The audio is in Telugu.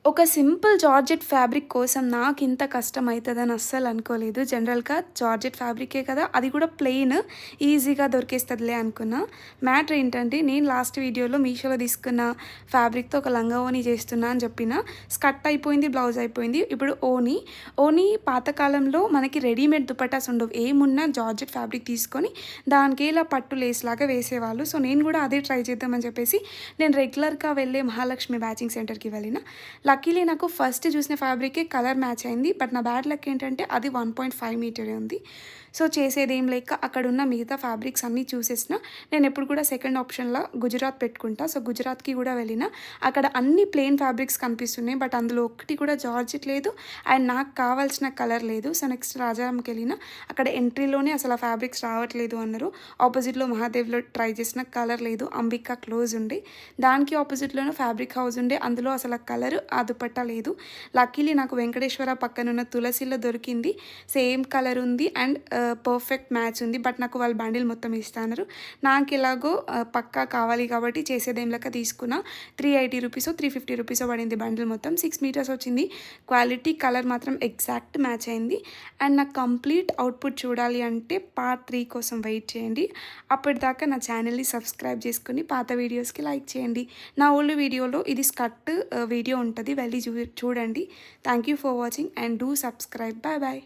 ఒక సింపుల్ జార్జెట్ ఫ్యాబ్రిక్ కోసం నాకింత కష్టమైతదని అస్సలు అనుకోలేదు. జనరల్‌గా జార్జెట్ ఫ్యాబ్రికే కదా! అది కూడా ప్లెయిన్ ఈజీగా దొరికేస్తదిలే అనుకున్నా. మ్యాటర్ ఏంటంటే నేను లాస్ట్ వీడియోలో మీషోలో తీసుకున్న ఫ్యాబ్రిక్‌తో ఒక లంగా ఓణి చేస్తున్నా అని చెప్పిన. స్కర్ట్ అయిపోయింది, బ్లౌజ్ అయిపోయింది. ఇప్పుడు ఓణి. ఓణి పాతకాలంలో మనకి రెడీమేడ్ దుపట్టాస్ ఉండవు. ఏమున్నా జార్జెట్ ఫ్యాబ్రిక్ తీసుకొని దానికి ఇలా పట్టు లేస్‌లాగా వేసేవాళ్ళు. సో, నేను కూడా అదే ట్రై చేద్దామని చెప్పేసి నేను రెగ్యులర్‌గా వెళ్ళే మహాలక్ష్మి మ్యాచింగ్ సెంటర్‌కి వెళ్ళిన. లక్కీలీ నాకు ఫస్ట్ చూసిన ఫ్యాబ్రికే కలర్ మ్యాచ్ అయింది. బట్ నా బ్యాడ్ లక్ ఏంటంటే అది 1.5 మీటరే ఉంది. సో, చేసేదేం లేక అక్కడున్న మిగతా ఫ్యాబ్రిక్స్ అన్నీ చూసేసిన. నేనెప్పుడు కూడా సెకండ్ ఆప్షన్‌లా గుజరాత్ పెట్టుకుంటా. సో, గుజరాత్‌కి కూడా వెళ్ళిన. అక్కడ అన్ని ప్లెయిన్ ఫ్యాబ్రిక్స్ కనిపిస్తున్నాయి. బట్ అందులో ఒక్కటి కూడా జార్జెట్ లేదు. అండ్ నాకు కావాల్సిన కలర్ లేదు. సో, నెక్స్ట్ రాజారాంకెళ్ళిన. అక్కడ ఎంట్రీలోనే అసలు ఆ ఫ్యాబ్రిక్స్ రావట్లేదు అన్నారు. ఆపోజిట్‌లో మహాదేవ్‌లో ట్రై చేసిన కలర్ లేదు. అంబికా క్లోజ్ ఉండే. దానికి ఆపోజిట్‌లోనే ఫ్యాబ్రిక్ హౌస్ ఉండే. అందులో అసలు ఆ కలర్ ఆ దుపట్టా లేదు. లక్కీలీ నాకు వెంకటేశ్వర పక్కనున్న తులసిలో దొరికింది. సేమ్ కలర్ ఉంది అండ్ పర్ఫెక్ట్ మ్యాచ్ ఉంది. బట్ నాకు వాళ్ళు బండిల్ మొత్తం ఇస్తా అన్నారు. నాకెలాగో పక్కా కావాలి కాబట్టి చేసేదేం లెక్క తీసుకున్న. 380 రూపీసో, 350 రూపీసో పడింది బండిల్ మొత్తం. 6 మీటర్స్ వచ్చింది. క్వాలిటీ, కలర్ మాత్రం ఎగ్జాక్ట్ మ్యాచ్ అయింది. అండ్ నాకు కంప్లీట్ అవుట్‌పుట్ చూడాలి అంటే పార్ట్ 3 కోసం వెయిట్ చేయండి. అప్పటిదాకా నా ఛానల్‌ని సబ్స్క్రైబ్ చేసుకొని పాత వీడియోస్‌కి లైక్ చేయండి. నా ఓల్డ్ వీడియోలో ఇది స్కర్ట్ వీడియో ఉంటది. వెళ్ళి చూడండి. Thank you for watching and do subscribe. Bye bye.